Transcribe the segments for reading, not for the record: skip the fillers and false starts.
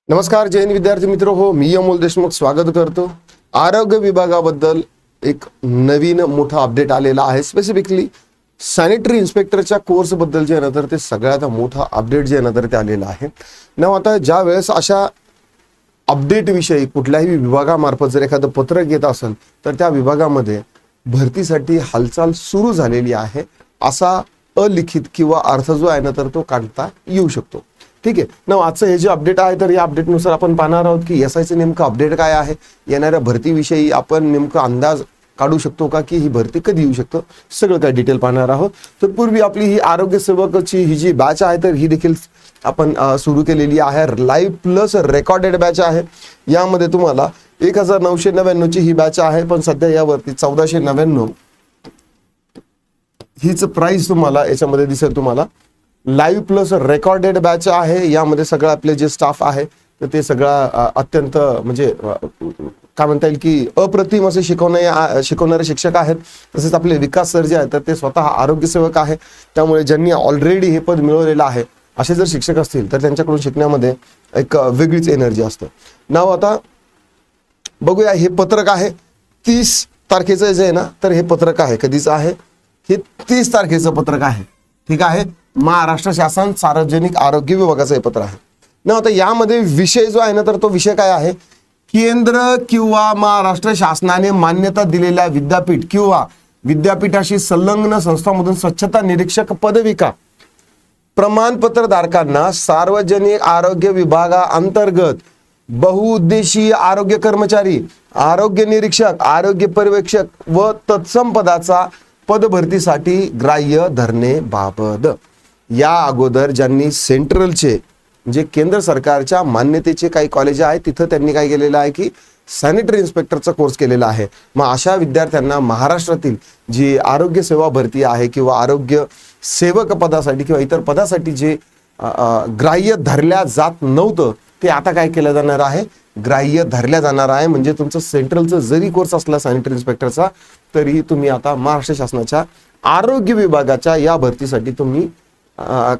नमस्कार जैन विद्यार्थी मित्र हो, मी अमोल देशमुख स्वागत करतो। आरोग्य विभागाबद्दल एक नवीन मोठा अपडेट आलेला आहे। स्पेसिफिकली सॅनिटरी इन्स्पेक्टरच्या कोर्स बद्दल जे आहे ना तर ते सगळ्यात मोठा अपडेट जे आहे ना तर ते आलेला आहे ना। आता ज्या वेळेस अशा अपडेट विषयी कुठल्याही विभागामार्फत जर एखादं पत्रक येत असेल तर त्या विभागामध्ये भरतीसाठी हालचाल सुरू झालेली आहे असा अलिखित किंवा अर्थ जो आहे ना तर तो काढता येऊ शकतो। ठीक आहे ना। आजचं हे जे अपडेट आहे तर या अपडेटनुसार आपण पाहणार आहोत की एसआयचं नेमकं अपडेट काय आहे, येणाऱ्या भरतीविषयी आपण नेमकं अंदाज काढू शकतो का की ही भरती कधी येऊ शकतो, सगळं काय डिटेल पाहणार आहोत। तर पूर्वी आपली ही आरोग्य सेवकाची ही जी बॅच आहे तर ही देखील आपण सुरू केलेली आहे। लाईव्ह प्लस रेकॉर्डेड बॅच आहे। यामध्ये तुम्हाला 1999 ची ही बॅच आहे, पण सध्या यावरती 1499 हीच प्राइस तुम्हाला याच्यामध्ये दिसेल। तुम्हाला लाईव्ह प्लस रेकॉर्डेड बॅच आहे। यामध्ये सगळं आपले जे स्टाफ आहे तर ते सगळं अत्यंत म्हणजे काय म्हणता येईल की अप्रतिम असे शिकवणारे शिक्षक आहेत। तसेच आपले विकास सर जे आहेत तर ते स्वतः आरोग्य सेवक आहे। त्यामुळे ज्यांनी ऑलरेडी हे पद मिळवलेलं आहे असे जर शिक्षक असतील तर त्यांच्याकडून शिकण्यामध्ये एक वेगळीच एनर्जी असते ना। आता बघूया, हे पत्रक आहे 30 तारखेचं जे आहे ना तर हे पत्रक आहे कधीच आहे, हे 30 तारखेचं पत्रक आहे। ठीक आहे, महाराष्ट्र शासन सार्वजनिक आरोग्य विभागाचं हे पत्र आहे ना। आता यामध्ये विषय जो आहे ना तर तो विषय काय आहे, केंद्र किंवा महाराष्ट्र शासनाने मान्यता दिलेल्या विद्यापीठ किंवा विद्यापीठाशी संलग्न संस्थांमधून स्वच्छता निरीक्षक पदविका प्रमाणपत्र धारकांना सार्वजनिक आरोग्य विभागाअंतर्गत बहुउद्देशीय आरोग्य कर्मचारी, आरोग्य निरीक्षक, आरोग्य पर्यवेक्षक व तत्सम पदाचा पदभरतीसाठी ग्राह्य धरण्याबाबत या अगोदर ज्यांनी सेंट्रलचे म्हणजे केंद्र सरकारच्या मान्यतेचे काही कॉलेज आहेत तिथं त्यांनी काय केलेलं आहे की सॅनिटरी इन्स्पेक्टरचा कोर्स केलेला आहे। मग अशा विद्यार्थ्यांना महाराष्ट्रातील जी आरोग्य सेवा भरती आहे किंवा आरोग्य सेवक पदासाठी किंवा इतर पदासाठी जे ग्राह्य धरल्या जात नव्हतं ते आता काय केलं जाणार आहे, ग्राह्य धरल्या जाणार आहे। म्हणजे तुमचं सेंट्रलचं जरी कोर्स असला सॅनिटरी इन्स्पेक्टरचा तरी तुम्ही आता महाराष्ट्र शासनाच्या आरोग्य विभागाच्या या भरतीसाठी तुम्ही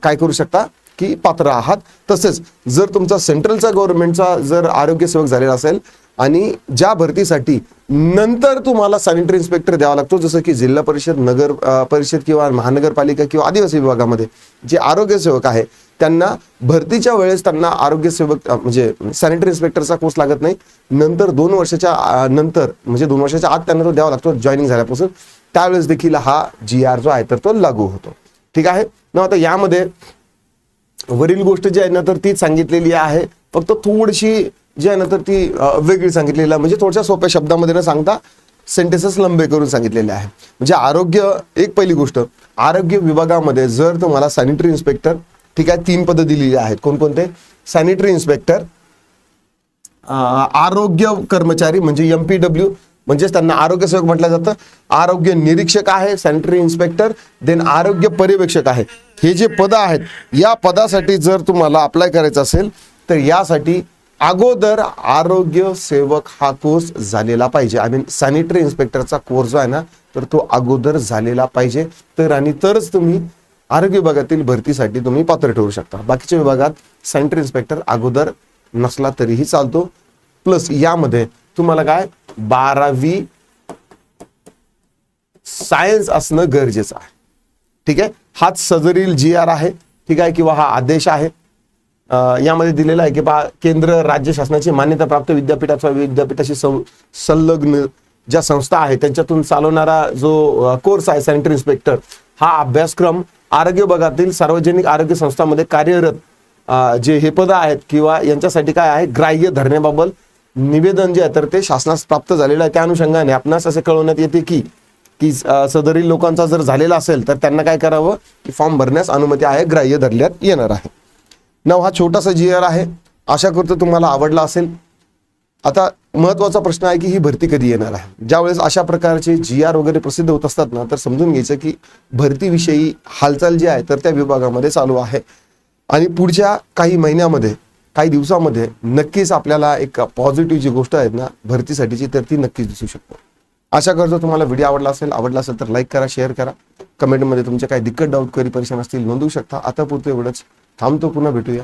काय करू शकता की पात्र आहात। तसेच जर तुमचा सेंट्रलचा गव्हर्नमेंटचा जर आरोग्य सेवक झालेला असेल आणि ज्या भरतीसाठी नंतर तुम्हाला सॅनिटरी इन्स्पेक्टर द्यावा लागतो, जसं की जिल्हा परिषद, नगर परिषद किंवा महानगरपालिका किंवा आदिवासी विभागामध्ये जे आरोग्य सेवक आहे त्यांना भरतीच्या वेळेस त्यांना आरोग्य सेवक म्हणजे सॅनिटरी इन्स्पेक्टरचा कोर्स लागत नाही। नंतर 2 वर्षाच्या नंतर म्हणजे 2 वर्षाच्या आत त्यांना तो द्यावा लागतो जॉईनिंग झाल्यापासून, त्यावेळेस देखील हा GR जो आहे तर तो लागू होतो। ठीक आहे ना। आता यामध्ये वरील गोष्ट जी आहे ना तर तीच सांगितलेली आहे, फक्त थोडीशी जी आहे ना तर ती वेगळी सांगितलेली आहे। म्हणजे थोड्या सोप्या शब्दामध्ये न सांगता सेंटेन्सेस लंबे करून सांगितलेले आहे। म्हणजे आरोग्य एक पहिली गोष्ट, आरोग्य विभागामध्ये जर तुम्हाला सॅनिटरी इन्स्पेक्टर, ठीक आहे, 3 पदं दिलेली आहेत। कोणकोणते, सॅनिटरी इन्स्पेक्टर, आरोग्य कर्मचारी म्हणजे MPW म्हणजे त्यांना आरोग्य सेवक म्हटलं जातं, आरोग्य निरीक्षक आहे सॅनिटरी इन्स्पेक्टर, देन आरोग्य पर्यवेक्षक आहे। हे जे पद आहेत या पदासाठी जर तुम्हाला अप्लाय करायचं असेल तर यासाठी अगोदर आरोग्य सेवक हा कोर्स झालेला पाहिजे। आय मीन सॅनिटरी इन्स्पेक्टरचा कोर्स जो आहे ना तर तो अगोदर झालेला पाहिजे, तर आणि तरच तुम्ही आरोग्य विभागातील भरतीसाठी तुम्ही पात्र ठरू शकता। बाकीच्या विभागात सॅनिटरी इन्स्पेक्टर अगोदर नसला तरीही चालतो। प्लस यामध्ये तुम्हाला काय 12वी सायन्स असणं गरजेचं आहे। ठीक आहे, हाच सदरील GR आहे, ठीक आहे, किंवा हा आदेश आहे। यामध्ये दिलेला आहे की केंद्र राज्य शासनाची मान्यता प्राप्त विद्यापीठाशी संलग्न ज्या संस्था आहेत त्यांच्यातून चालवणारा जो कोर्स आहे सॅनिटरी इन्स्पेक्टर, हा अभ्यासक्रम आरोग्य विभागातील सार्वजनिक आरोग्य संस्थांमध्ये कार्यरत जे हे पद आहेत किंवा यांच्यासाठी काय आहे ग्राह्य धरण्याबाबत निवेदन जे आहे तर ते शासनास प्राप्त झालेलं आहे। त्या अनुषंगाने आपणास असे कळवण्यात येते की सदरील लोकांचा जर झालेला असेल तर त्यांना काय करावं की फॉर्म भरण्यास अनुमती आहे, ग्राह्य धरण्यात येणार आहे। नाव हा छोटासा GR आहे, आशा करतो तुम्हाला आवडला असेल। आता महत्वाचा प्रश्न आहे की ही भरती कधी येणार आहे। ज्यावेळेस अशा प्रकारचे GR वगैरे प्रसिद्ध होत असतात ना तर समजून घ्यायचं की भरतीविषयी हालचाल जी आहे तर त्या विभागामध्ये चालू आहे आणि पुढच्या काही महिन्यामध्ये काही दिवसामध्ये नक्कीच आपल्याला एक पॉझिटिव्ह जी गोष्ट आहे ना भरतीसाठीची तर ती नक्कीच दिसू शकते। आशा करतो तुम्हाला व्हिडिओ आवडला असेल तर लाईक करा, शेअर करा, कमेंटमध्ये तुमचे काही दिक्कत, डाऊट, क्वेरी, परेशान असतील नोंदवू शकता। आता पुरतं एवढंच, थांबतो, पुन्हा भेटूया।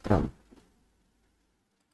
राम।